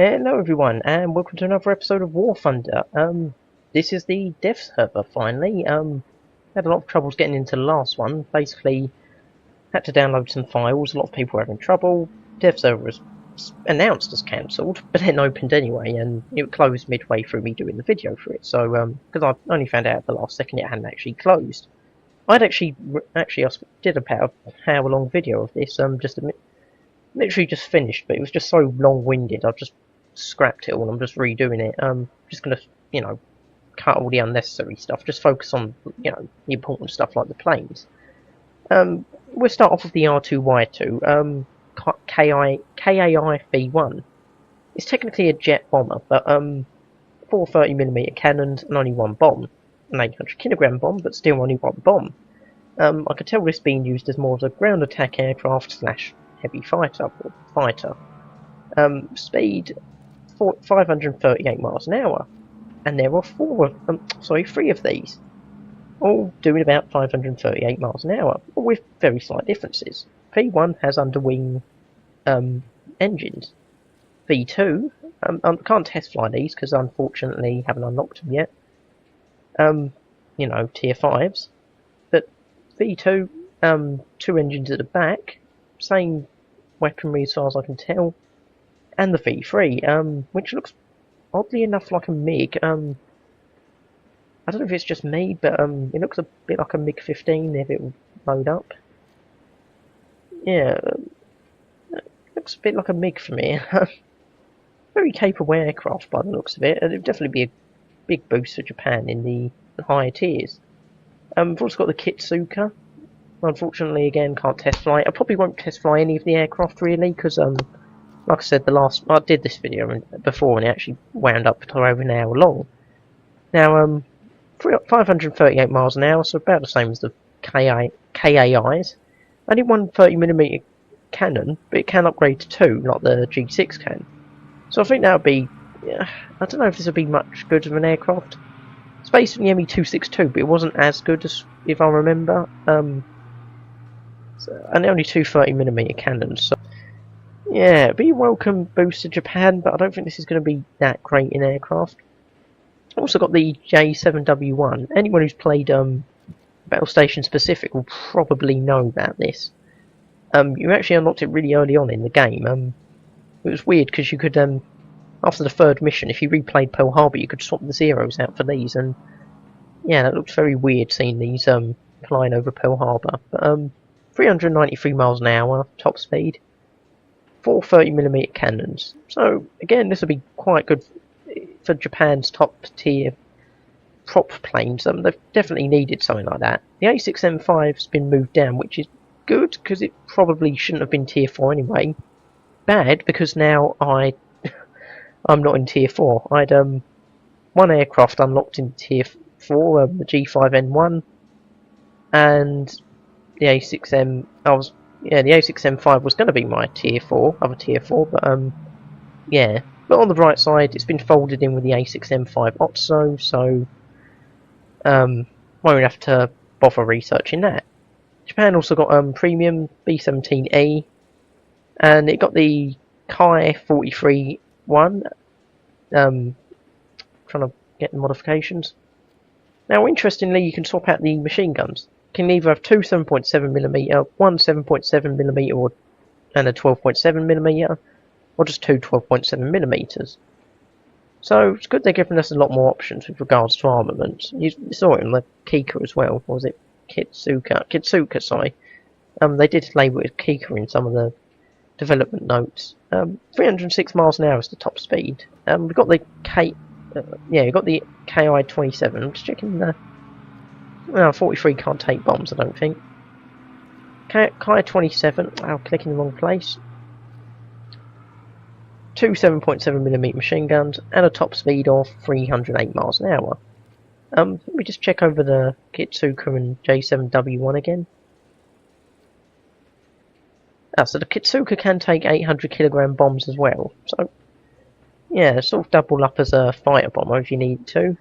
Hello everyone, and welcome to another episode of War Thunder. This is the dev server finally. Had a lot of troubles getting into the last one. Basically, had to download some files. A lot of people were having trouble. Dev server was announced as cancelled, but then opened anyway, and it closed midway through me doing the video for it. So, because I only found out at the last second it hadn't actually closed. I did about an hour-long video of this. Literally just finished, but it was just so long-winded. I just scrapped it all and I'm just redoing it. Just gonna, cut all the unnecessary stuff. Just focus on, the important stuff like the planes. We'll start off with the R2Y2, KAI V1. It's technically a jet bomber, but 4 30mm cannons and only one bomb. An 800kg bomb, but still only one bomb. I could tell this being used as more of a ground attack aircraft slash heavy fighter. Speed 538 miles an hour, and there are three of these, all doing about 538 miles an hour, but with very slight differences. V1 has underwing engines. V2, I can't test fly these because unfortunately haven't unlocked them yet. Tier 5s, but V2, 2 engines at the back, same weaponry as far as I can tell, and the V3, which looks oddly enough like a MiG. I don't know if it's just me, but it looks a bit like a MiG-15 if it will load up. Yeah, it looks a bit like a MiG for me. Very capable aircraft by the looks of it. It would definitely be a big boost for Japan in the higher tiers. We've also got the Kitsuka. Unfortunately, again, can't test fly. I probably won't test fly any of the aircraft really, because like I said, I did this video before and it actually wound up to over an hour long. Now, 538 miles an hour, so about the same as the KAIs. Only one 30mm cannon, but it can upgrade to 2, like the G6 can. So I think that would be, I don't know if this would be much good of an aircraft. It's based on the ME-262, but it wasn't as good as, if I remember. And only 2 30mm cannons, so yeah, be a welcome boost to Japan, but I don't think this is going to be that great in aircraft. Also got the J7W1. Anyone who's played Battle Station Pacific will probably know about this. You actually unlocked it really early on in the game. It was weird because you could, after the 3rd mission, if you replayed Pearl Harbor, you could swap the zeros out for these, and yeah, that looked very weird seeing these flying over Pearl Harbor. But 393 miles an hour, top speed. 4 30mm cannons. So again, this will be quite good for Japan's top tier prop planes. They've definitely needed something like that. The A6M5's been moved down, which is good because it probably shouldn't have been tier 4 anyway. Bad because now I'm not in tier 4. I'd one aircraft unlocked in tier 4, the G5N1, and the A6M. The A6M5 was going to be my tier 4, other tier 4, but yeah. But on the right side, it's been folded in with the A6M5 Otso, so won't have to bother researching that. Japan also got premium B-17E, and it got the Kai 43-1. Trying to get the modifications. Now, interestingly, you can swap out the machine guns. You can either have 2 7.7mm, one 7.7mm, and a 12.7mm, or just 2 12.7mm. So it's good they're giving us a lot more options with regards to armament. You saw it in the Kika as well, or was it Kitsuka? Kitsuka, sorry. They did label it Kika in some of the development notes. 306 miles an hour is the top speed. We've got the we've got the KI-27. I'm just checking the. Well, 43 can't take bombs, I don't think. KI-27. I'll click in the wrong place. 2 7.7mm machine guns and a top speed of 308 miles an hour. Let me just check over the Kitsuka and J7W1 again. So the Kitsuka can take 800kg bombs as well. So yeah, sort of double up as a fighter bomber if you need to.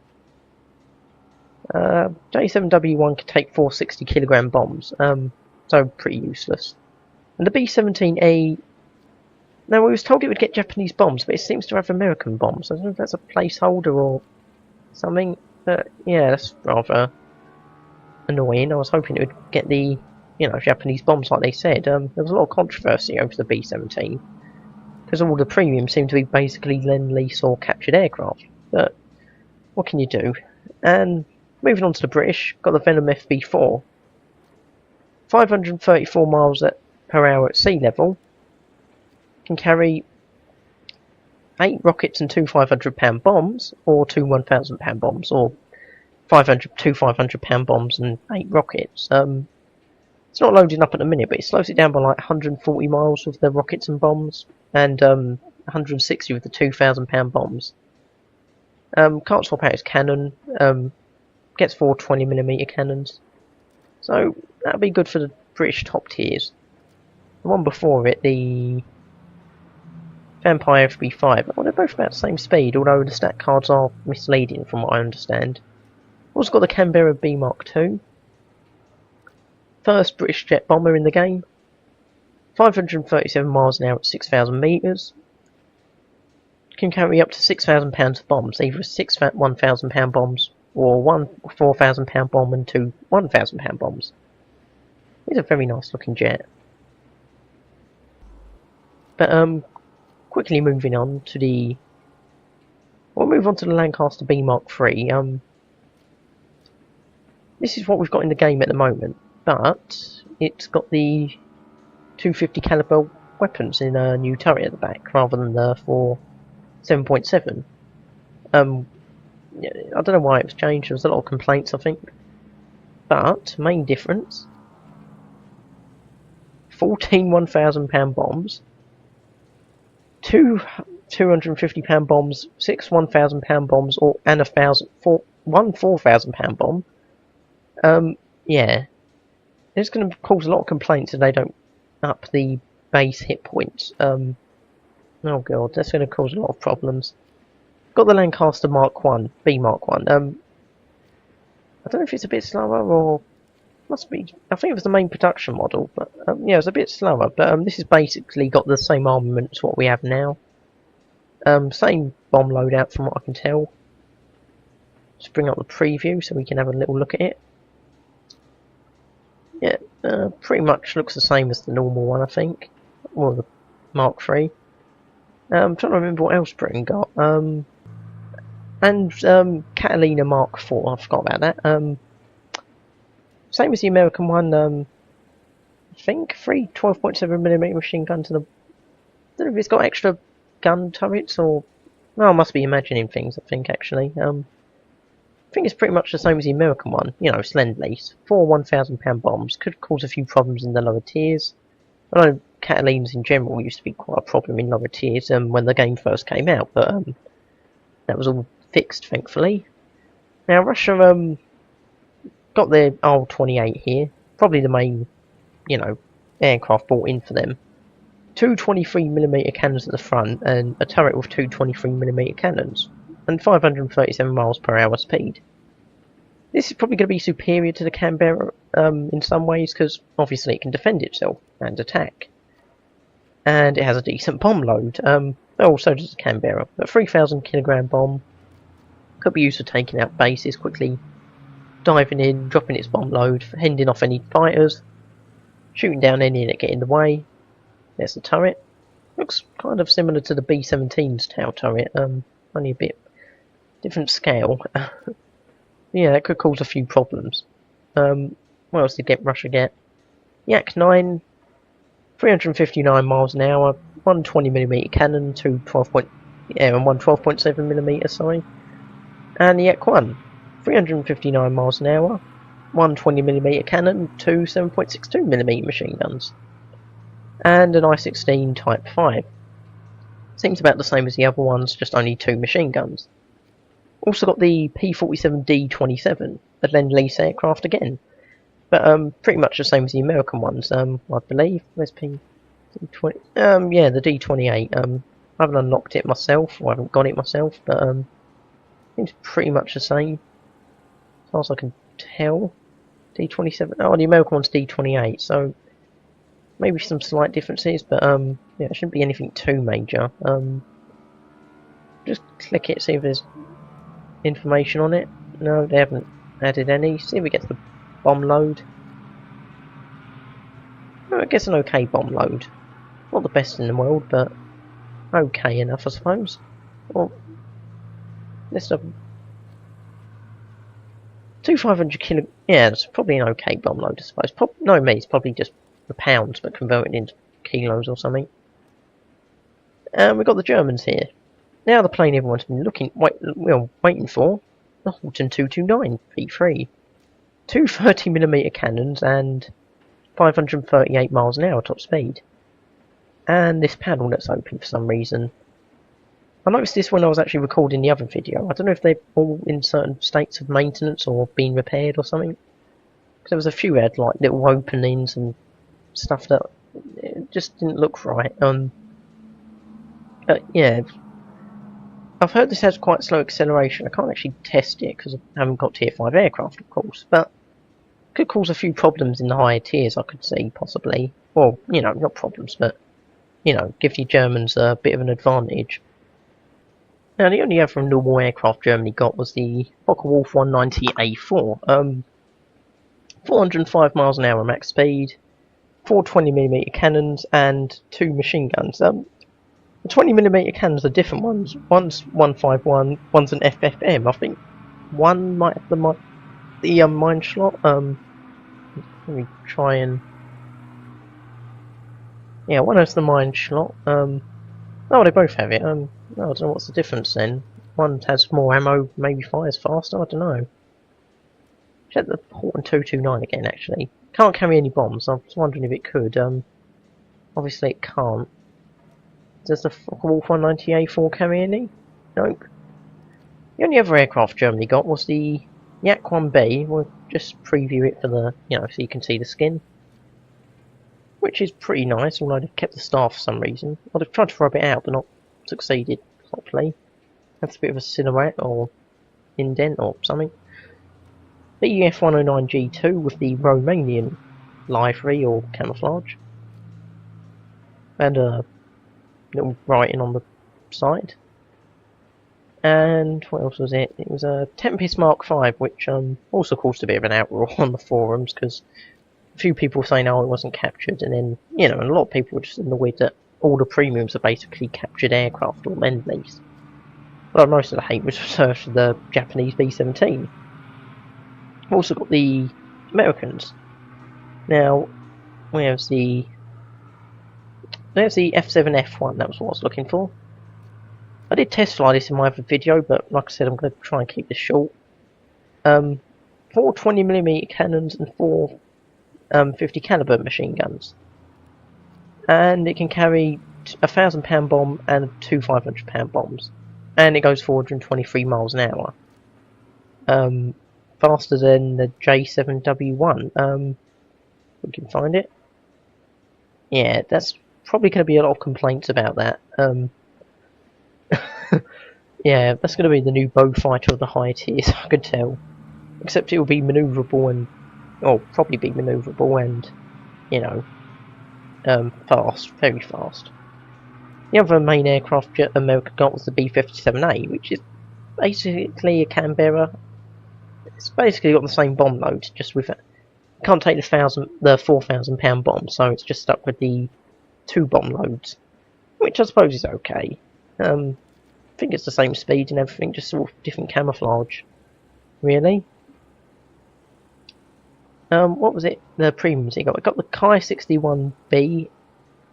J7W1 can take 460kg bombs, so pretty useless. And the B-17E Now, we was told it would get Japanese bombs, but it seems to have American bombs. I don't know if that's a placeholder or something, but yeah, that's rather annoying. I was hoping it would get the, Japanese bombs like they said. There was a lot of controversy over the B-17, because all the premiums seem to be basically Lend-Lease or captured aircraft, but what can you do? And moving on to the British, got the Venom FB4, 534 miles per hour at sea level, can carry 8 rockets and 2 500-pound bombs, or 2 1,000-pound bombs, or 2 500-pound bombs and 8 rockets. It's not loading up at the minute, but it slows it down by like 140 miles with the rockets and bombs, and 160 with the 2,000-pound bombs. Can't swap out its cannon, gets 4 20mm cannons, so that'll be good for the British top tiers. The one before it, the Vampire FB5, well, they're both about the same speed, although the stat cards are misleading from what I understand. Also got the Canberra B Mark II, first British jet bomber in the game, 537 miles an hour at 6,000 metres, can carry up to 6,000 pounds of bombs, either 6 1,000-pound bombs or 1 4,000-pound bomb and 2 1,000-pound bombs. It's a very nice looking jet. But quickly moving on to we'll move on to the Lancaster B Mark III. This is what we've got in the game at the moment, but it's got the 250 caliber weapons in a new turret at the back rather than the 7.7. I don't know why it was changed. There was a lot of complaints, I think. But main difference: 14 1,000-pound bombs, 2 250-pound bombs, 6 1,000-pound bombs, and 1 4,000-pound bomb. Yeah, it's going to cause a lot of complaints if they don't up the base hit points. Oh god, that's going to cause a lot of problems. Got the Lancaster Mark 1, B Mark 1. I don't know if it's a bit slower or must be. I think it was the main production model, but yeah, it's a bit slower. But this has basically got the same armament as what we have now. Same bomb loadout from what I can tell. Just bring up the preview so we can have a little look at it. Yeah, pretty much looks the same as the normal one, I think, or the Mark III. I'm trying to remember what else Britain got. And Catalina Mark IV, I forgot about that. Same as the American one, I think 3 12.7mm machine guns, and I don't know if it's got extra gun turrets or... No, I must be imagining things, I think, actually. I think it's pretty much the same as the American one, it's Lend-Lease. 4 1,000-pound bombs, could cause a few problems in the lower tiers. I know Catalinas in general used to be quite a problem in lower tiers when the game first came out, but that was all fixed, thankfully. Now, Russia got their R-28 here, probably the main, aircraft brought in for them. 2 23mm cannons at the front, and a turret with 2 23mm cannons, and 537 miles per hour speed. This is probably going to be superior to the Canberra in some ways, because obviously it can defend itself and attack. And it has a decent bomb load. Also does the Canberra. A 3,000 kilogram bomb could be used for taking out bases quickly, diving in, dropping its bomb load, fending off any fighters, shooting down any that get in the way. There's the turret. Looks kind of similar to the B-17's tail turret, only a bit different scale. Yeah, that could cause a few problems. What else did Russia get? Yak-9, 359 miles an hour, 1 20mm cannon, and 1 12.7mm, sorry. And the Yak-1, 359 miles an hour, 1 20mm cannon, 2 7.62mm machine guns, and an I-16 Type 5. Seems about the same as the other ones, just only 2 machine guns. Also got the P-47D-27, a Lend-Lease aircraft again, but pretty much the same as the American ones, I believe. Where's P-20? Yeah, the D-28. I haven't unlocked it myself, or I haven't got it myself, but it's pretty much the same, as far as I can tell. D-27. Oh, the American one's D-28, so maybe some slight differences, but yeah, it shouldn't be anything too major. Just click it, see if there's information on it. No, they haven't added any. See if we get to the bomb load. Oh, I guess an okay bomb load. Not the best in the world, but okay enough, I suppose. Well, let's have 2,500 kilo. Yeah, that's probably an okay bomb load, I suppose. No, me, it's probably just the pounds, but converted into kilos or something. And we've got the Germans here. Now the plane everyone's been waiting for, the Halton 229 P3. Two 30mm cannons and 538 miles an hour top speed. And this panel that's open for some reason. I noticed this when I was actually recording the other video. I don't know if they're all in certain states of maintenance or being repaired or something. Because there was a few that had like little openings and stuff that it just didn't look right. Yeah, I've heard this has quite slow acceleration. I can't actually test it because I haven't got tier 5 aircraft, of course, but it could cause a few problems in the higher tiers, I could see, possibly. Well, you know, not problems, but, you know, give the Germans a bit of an advantage. Now, the only other normal aircraft Germany got was the Focke-Wulf 190A4. 405 miles an hour max speed, 4 20mm cannons, and 2 machine guns. The 20mm cannons are different ones. One's 151, one's an FFM. I think one might have the mine slot. Let me try and... Yeah, one has the mine slot. Oh, they both have it. I don't know what's the difference then. One has more ammo, maybe fires faster, I don't know. Check the Halton 229 again, actually. Can't carry any bombs. I was wondering if it could. Obviously it can't. Does the Focke-Wulf 190A4 carry any? Nope. The only other aircraft Germany got was the Yak 1B. We'll just preview it for the, you know, so you can see the skin. Which is pretty nice, although they've kept the staff for some reason. Well, they've tried to rub it out, but not succeeded properly. That's a bit of a silhouette or indent or something. BF 109G2 with the Romanian livery or camouflage. And a little writing on the side. And what else was it? It was a Tempest Mark V, which also caused a bit of an outroar on the forums, because a few people were saying, oh, it wasn't captured, and then, you know, and a lot of people were just annoyed that all the premiums are basically captured aircraft or lend-lease. But most of the hate was reserved for the Japanese B-17. We've also got the Americans. Now, there's the F7F1, that was what I was looking for. I did test fly this in my other video, but like I said, I'm going to try and keep this short. 4 20mm cannons and 4 50 caliber machine guns. And it can carry a 1,000-pound bomb and 2 500-pound bombs. And it goes 423 miles an hour. Faster than the J7W1. We can find it. Yeah, that's probably going to be a lot of complaints about that. Yeah, that's going to be the new Beaufighter of the higher tiers, I could tell. Except it will be manoeuvrable and... Well, probably be manoeuvrable and, you know, fast, very fast. The other main aircraft America got was the B-57A, which is basically a Canberra. It's basically got the same bomb load, just with it. Can't take the 4,000-pound bomb, so it's just stuck with the 2 bomb loads, which I suppose is okay. I think it's the same speed and everything, just sort of different camouflage, really. What was it? The premiums he got. I got the Kai 61B.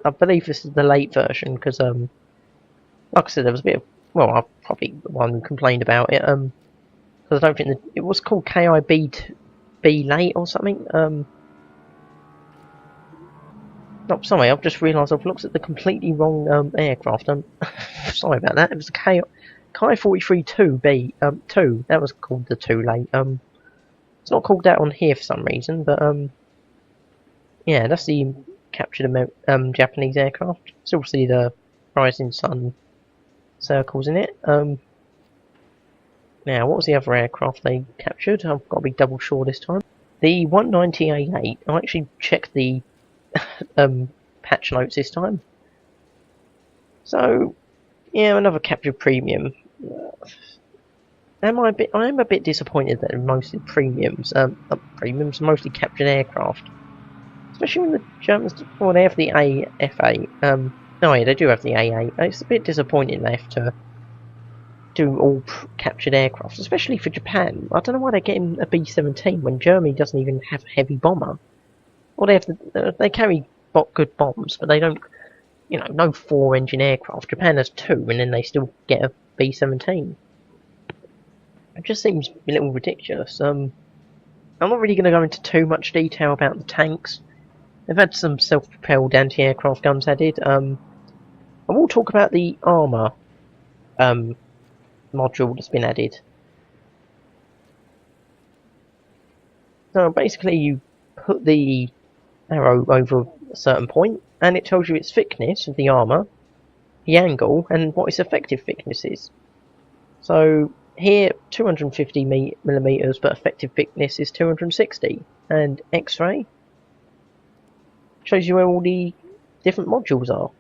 I believe this is the late version because, like I said, there was a bit of. Well, I'm probably the one who complained about it. Because I don't think it was called KIB B late or something. Oh, sorry, I've just realised I've looked at the completely wrong aircraft. Sorry about that. It was the Kai 43-2B 2. That was called the 2 late. It's not called that on here for some reason, but yeah, that's the captured Japanese aircraft. Still see the rising sun circles in it. Now, what was the other aircraft they captured? I've got to be double sure this time. The 190A8. I actually checked the patch notes this time. So, yeah, another captured premium. I am a bit disappointed that mostly premiums, mostly captured aircraft. Especially when the Germans, well, they have the AFA. Oh yeah, they do have the AA. It's a bit disappointing they have to do all captured aircraft, especially for Japan. I don't know why they're getting a B-17 when Germany doesn't even have a heavy bomber. Well, they carry good bombs, but they don't, no 4-engine aircraft. Japan has 2, and then they still get a B-17. It just seems a little ridiculous. I'm not really going to go into too much detail about the tanks. They've had some self-propelled anti-aircraft guns added. I will talk about the armour module that's been added. So basically you put the arrow over a certain point and it tells you its thickness of the armour, the angle, and what its effective thickness is. So here 250mm but effective thickness is 260, and X-ray shows you where all the different modules are.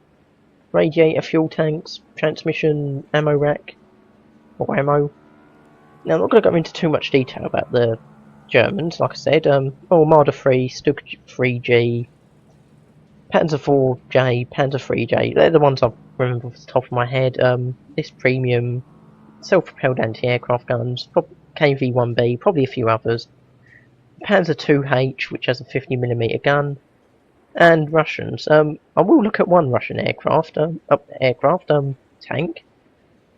Radiator, fuel tanks, transmission, ammo rack, or ammo. Now I'm not going to go into too much detail about the Germans, like I said. Armada 3, Stug 3G, Panzer 4J, Panzer 3J, they're the ones I remember off the top of my head. This premium, self-propelled anti-aircraft guns, KV-1B, probably a few others. Panzer 2H, which has a 50mm gun, and Russians. I will look at one Russian tank.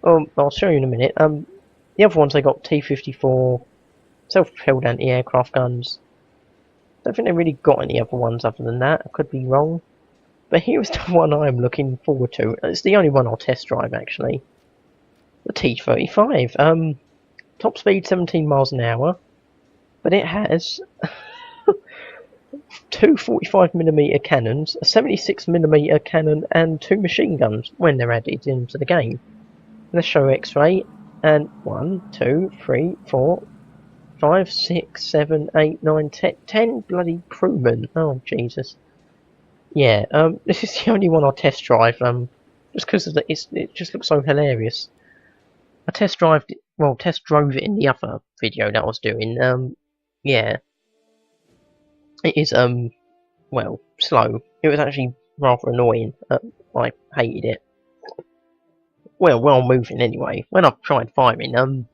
I'll show you in a minute. The other ones, they got T-54, self-propelled anti-aircraft guns. Don't think they really got any other ones other than that. I could be wrong. But here's the one I'm looking forward to. It's the only one I'll test drive, actually. The T-35. Top speed 17 miles an hour. But it has two 45mm cannons, a 76mm cannon, and 2 machine guns when they're added into the game. Let's show X-ray. And 1, 2, 3, 4, 5, 6, 7, 8, 9, 10 bloody crewmen. Oh, Jesus. Yeah, this is the only one I'll test drive, just because it just looks so hilarious. I test drove it in the other video that I was doing. Yeah. It is, well, slow. It was actually rather annoying. I hated it. Well, while moving anyway. When I've tried firing,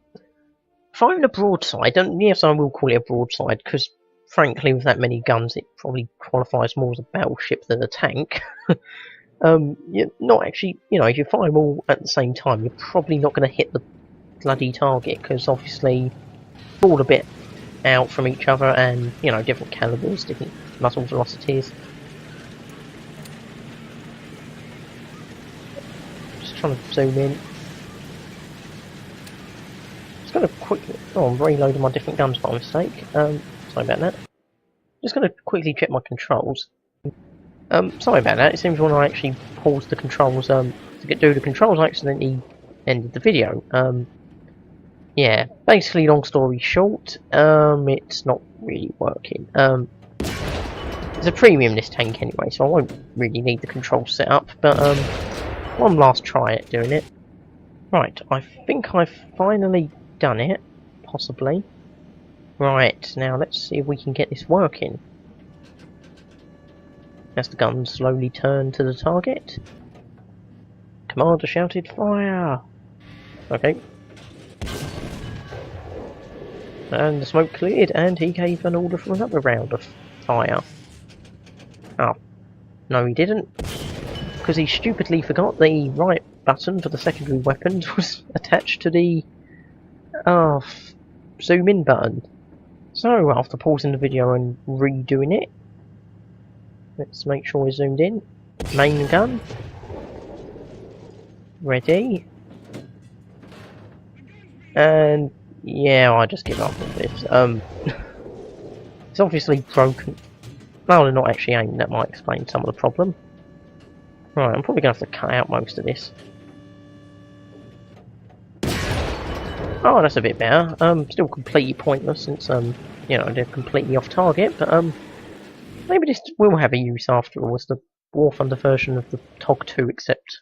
firing a broadside, yes, I will call it a broadside, because frankly, with that many guns, it probably qualifies more as a battleship than a tank. You're not actually, if you fire them all at the same time, you're probably not going to hit the bloody target, because obviously, they're all a bit out from each other, and, different calibers, different muzzle velocities. Just trying to zoom in. Just going to quickly... Oh, I'm reloading my different guns by mistake. Sorry about that. Just going to quickly check my controls. Sorry about that. It seems when I actually paused the controls to do the controls, I accidentally ended the video. Yeah, basically, long story short, it's not really working. It's a premium, this tank anyway, so I won't really need the controls set up, but one last try at doing it. Right, I think I've finally done it, possibly. Right, now let's see if we can get this working. As the guns slowly turn to the target. Commander shouted, fire! Okay. And the smoke cleared, and he gave an order for another round of fire. Oh. No, he didn't. Because he stupidly forgot the right button for the secondary weapons was attached to the zoom in button. So, after pausing the video and redoing it, let's make sure we're zoomed in. Main gun. Ready. And yeah, I just give up on this. It's obviously broken. Well, they're not actually aimed, that might explain some of the problem. Right, I'm probably going to have to cut out most of this. Oh, that's a bit better. Still completely pointless since, they're completely off target, but, maybe this will have a use after all, as the War Thunder version of the TOG 2, except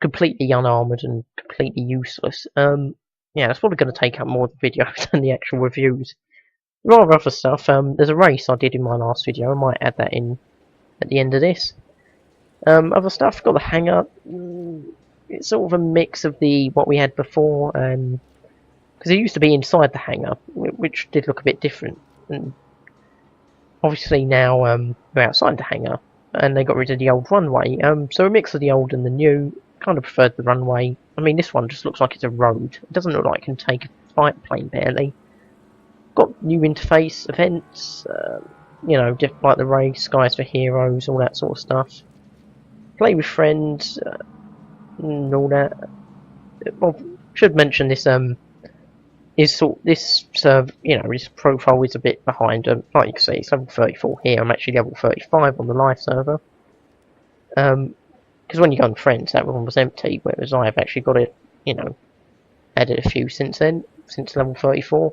completely unarmoured and completely useless. Yeah, that's probably going to take up more of the video than the actual reviews. There are other stuff. There's a race I did in my last video. I might add that in at the end of this. Other stuff, got the hangar. It's sort of a mix of what we had before, because it used to be inside the hangar, which did look a bit different. And obviously now we're outside the hangar, and they got rid of the old runway. So a mix of the old and the new. Kind of preferred the runway. I mean, this one just looks like it's a road. It doesn't look like it can take a fighter plane barely. Got new interface, events, you know, like the race, Skies for Heroes, all that sort of stuff. Play with friends, and all that. Well, should mention this. This server, you know, his profile is a bit behind. Like you can see, it's level 34 here. I'm actually level 35 on the live server. Because when you go on friends, that one was empty, whereas I've actually got it, you know, added a few since then, since level 34.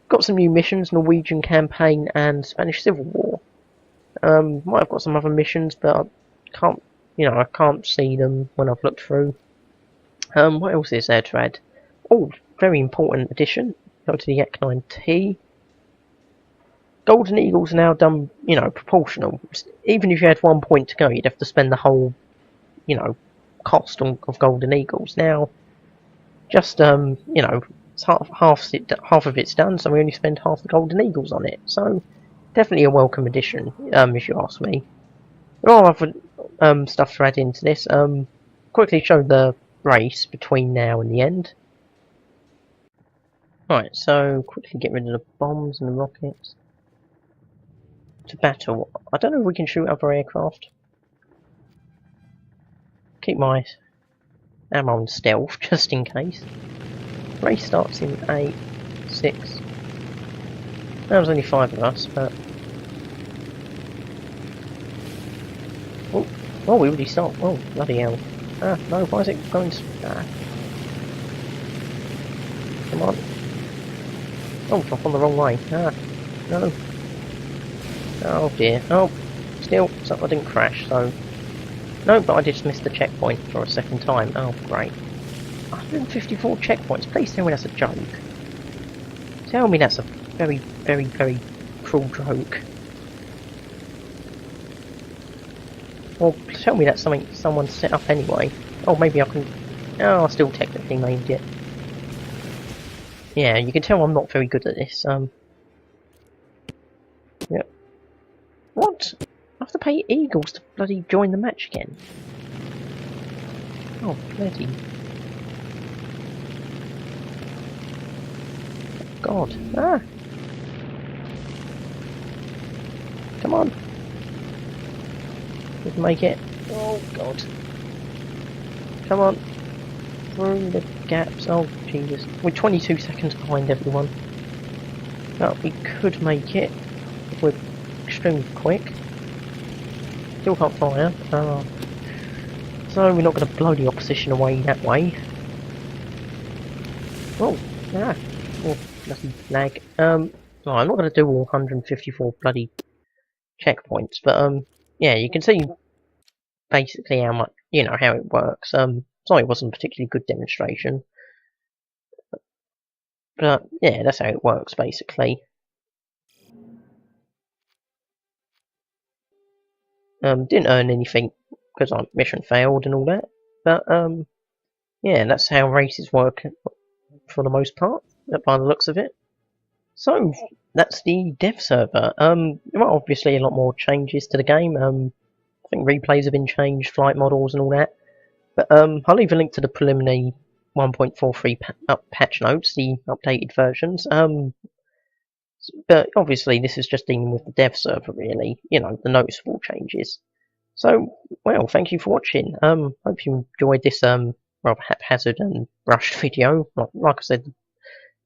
Got some new missions, Norwegian campaign and Spanish Civil War. Might have got some other missions, but I can't, you know, I can't see them when I've looked through. What else is there to add? Oh, very important addition. Go to the Ec-9T. Golden Eagle's now done, you know, proportional. Even if you had 1 point to go, you'd have to spend the whole, you know, cost of Golden Eagles. Now, just you know, it's half of it's done, so we only spend half the Golden Eagles on it. So definitely a welcome addition, if you ask me. There are other stuff to add into this. Quickly show the race between now and the end. Right, so quickly get rid of the bombs and the rockets. To battle. I don't know if we can shoot other aircraft. Keep my ammo on stealth, just in case. Race starts in 8, 6. There was only 5 of us, but... Oh, we already stopped. Oh, bloody hell. Ah, no, why is it going to... Ah. Come on. Oh, I'm on the wrong way. Ah, no. Oh dear. Oh, still, so I didn't crash, so... No, but I just missed the checkpoint for a second time. Oh, great. 154 checkpoints. Please tell me that's a joke. Tell me that's a very, very, very cruel joke. Or tell me that's something someone set up anyway. Oh, maybe I can... Oh, I still technically made it. Yeah, you can tell I'm not very good at this. Yep. What? I have to pay Eagles to bloody join the match again. Oh, bloody... God. Ah! Come on. We can make it. Oh, God. Come on. Through the gaps. Oh, Jesus. We're 22 seconds behind everyone. But we could make it if we're extremely quick. Still can't fire. Oh. So we're not going to blow the opposition away that way. Oh, yeah. Oh, nothing lag. No, I'm not going to do all 154 bloody checkpoints, but yeah, you can see basically how much, you know, how it works. Sorry, it wasn't a particularly good demonstration, but yeah, that's how it works basically. Didn't earn anything because our mission failed and all that, but yeah, that's how races work for the most part, by the looks of it. So that's the dev server. There are obviously a lot more changes to the game. I think replays have been changed, flight models and all that. But I'll leave a link to the preliminary 1.43 patch notes, the updated versions. But obviously this is just dealing with the dev server, really. You know, the noticeable changes. So, well, thank you for watching. Hope you enjoyed this rather haphazard and rushed video. Like I said,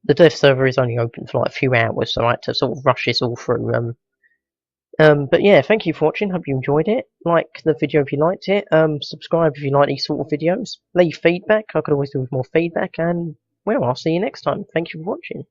the dev server is only open for like a few hours, so I had to sort of rush this all through. But yeah, thank you for watching. Hope you enjoyed it. Like the video if you liked it. Subscribe if you like these sort of videos. Leave feedback. I could always do with more feedback. And well, I'll see you next time. Thank you for watching.